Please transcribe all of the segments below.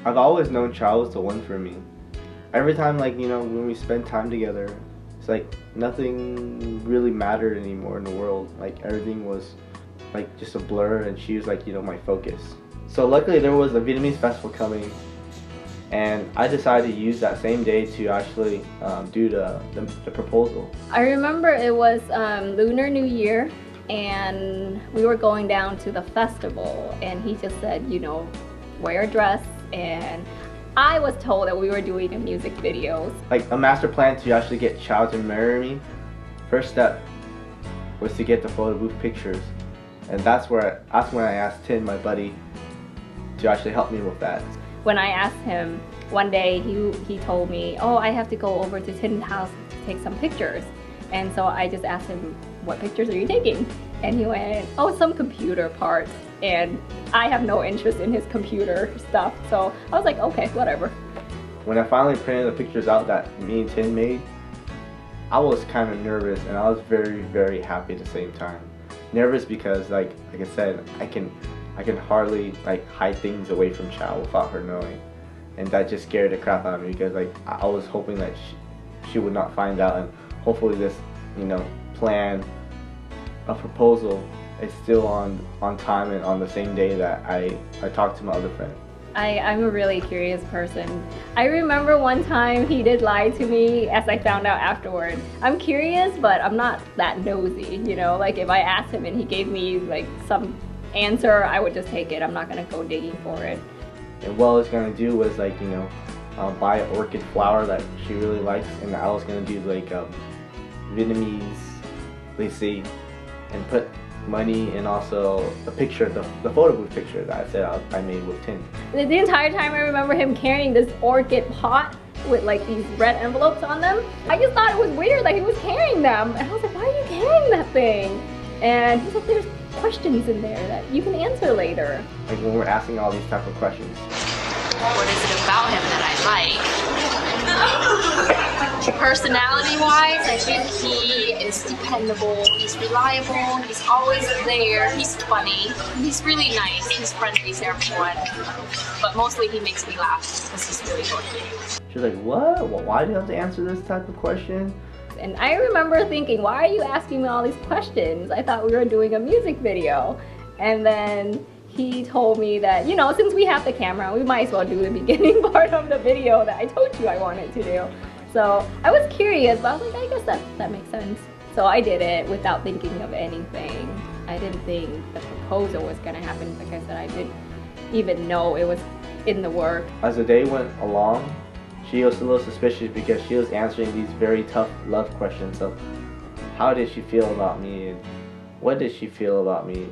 I've always known Chau was the one for me. Every time, like, when we spend time together, it's like nothing really mattered anymore in the world. Like, everything was like just a blur, and she was like, my focus. So luckily there was a Vietnamese festival coming, and I decided to use that same day to actually do the proposal. I remember it was Lunar New Year, and we were going down to the festival, and he just said, wear a dress, and I was told that we were doing a music video. Like a master plan to actually get Chau to marry me, first step was to get the photo booth pictures. And that's when I asked Tin, my buddy, to actually help me with that. When I asked him, one day he told me, oh, I have to go over to Tin's house to take some pictures. And so I just asked him, what pictures are you taking? And he went, oh, some computer parts. And I have no interest in his computer stuff. So I was like, okay, whatever. When I finally printed the pictures out that me and Tin made, I was kind of nervous, and I was very, very happy at the same time. Nervous because, like I said, I can hardly hide things away from Chau without her knowing, and that just scared the crap out of me because I was hoping that she would not find out, and hopefully this plan of proposal is still on time and on the same day that I talked to my other friend. I'm a really curious person. I remember one time he did lie to me, as I found out afterward. I'm curious, but I'm not that nosy, Like if I asked him and he gave me some answer, I would just take it. I'm not gonna go digging for it. And what I was gonna do was buy an orchid flower that she really likes, and I was gonna do Vietnamese lacy and put money and also the picture, the photo booth picture that I said I made with Tin. The entire time I remember him carrying this orchid pot with these red envelopes on them. I just thought it was weird that he was carrying them, and I was like, why are you carrying that thing? And he's like, there's questions in there that you can answer later. Like when we're asking all these type of questions. What is it about him that I like? Personality-wise, I think he is dependable, he's reliable, he's always there, he's funny, he's really nice, he's friendly to everyone, but mostly he makes me laugh because he's really funny. She's like, what? Well, why do you have to answer this type of question? And I remember thinking, why are you asking me all these questions? I thought we were doing a music video. And then he told me that, since we have the camera, we might as well do the beginning part of the video that I told you I wanted to do. So I was curious, but I was like, I guess that makes sense. So I did it without thinking of anything. I didn't think the proposal was gonna happen. Like I said, I didn't even know it was in the works. As the day went along, she was a little suspicious because she was answering these very tough love questions of how did she feel about me and what did she feel about me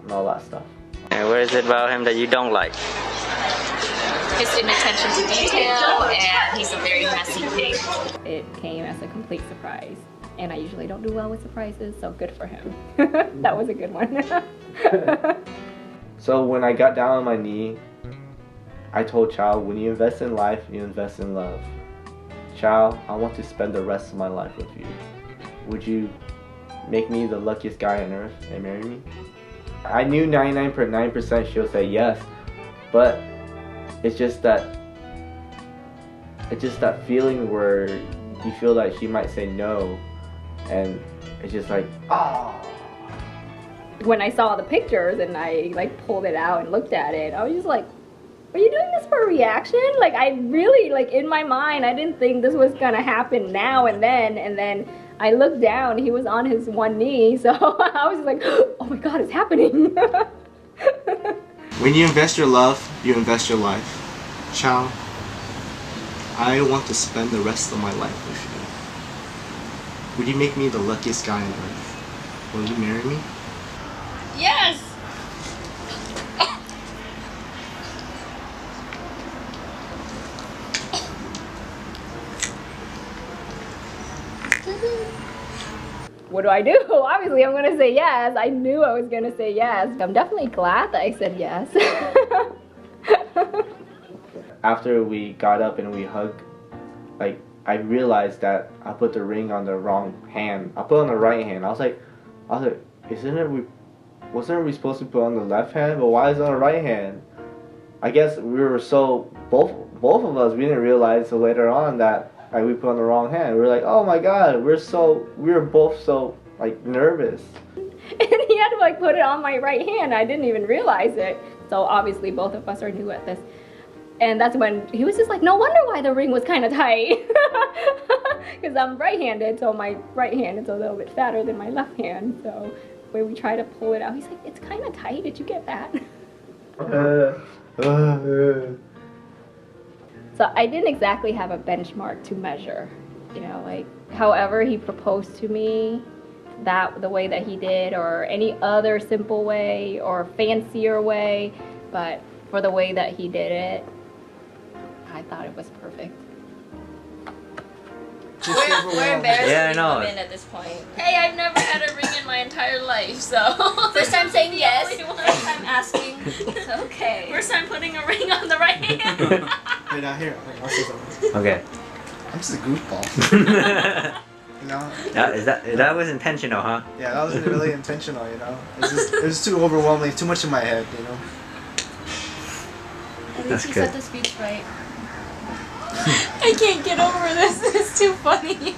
and all that stuff. And what is it about him that you don't like? His inattention to detail, and he's a very messy pig. It came as a complete surprise, and I usually don't do well with surprises, so good for him. That was a good one. So when I got down on my knee, I told Chau, when you invest in life, you invest in love. Chau, I want to spend the rest of my life with you. Would you make me the luckiest guy on earth and marry me? I knew 99.9% she'll say yes, but it's just that feeling where you feel like she might say no, and it's just like, oh. When I saw the pictures and I pulled it out and looked at it, I was just like, are you doing this for a reaction? I really, in my mind, I didn't think this was gonna happen now and then I looked down, he was on his one knee, so I was just like, oh my god, it's happening. When you invest your love, you invest your life. Chau, I want to spend the rest of my life with you. Would you make me the luckiest guy on earth? Will you marry me? Yes! What do I do? Obviously, I'm gonna say yes. I knew I was gonna say yes. I'm definitely glad that I said yes. After we got up and we hugged, I realized that I put the ring on the wrong hand. I put it on the right hand. I was like, wasn't we supposed to put it on the left hand? But why is it on the right hand? I guess we were so both of us, we didn't realize till later on that like we put on the wrong hand. We were like, oh my god, we were both so like nervous. And he had to like put it on my right hand. I didn't even realize it. So obviously both of us are new at this. And that's when he was just like, no wonder why the ring was kind of tight. Because I'm right-handed, so my right hand is a little bit fatter than my left hand. So when we try to pull it out, he's like, it's kind of tight. Did you get that? So I didn't exactly have a benchmark to measure. You know, like, however he proposed to me, that the way that he did, or any other simple way or fancier way, but for the way that he did it, I thought it was perfect. We're embarrassed Yeah, I to know. come in at this point. Hey, I've never had a ring in my entire life, so first time saying yes, first time asking. Okay. First time putting a ring on the right hand. Wait, now here. I'll say something. Okay. I'm just a goofball. You know? That was intentional, huh? Yeah, that wasn't really intentional. You know, it was too overwhelming, too much in my head. You know. I think That's she good. set the speech right. I can't get over this. It's too funny.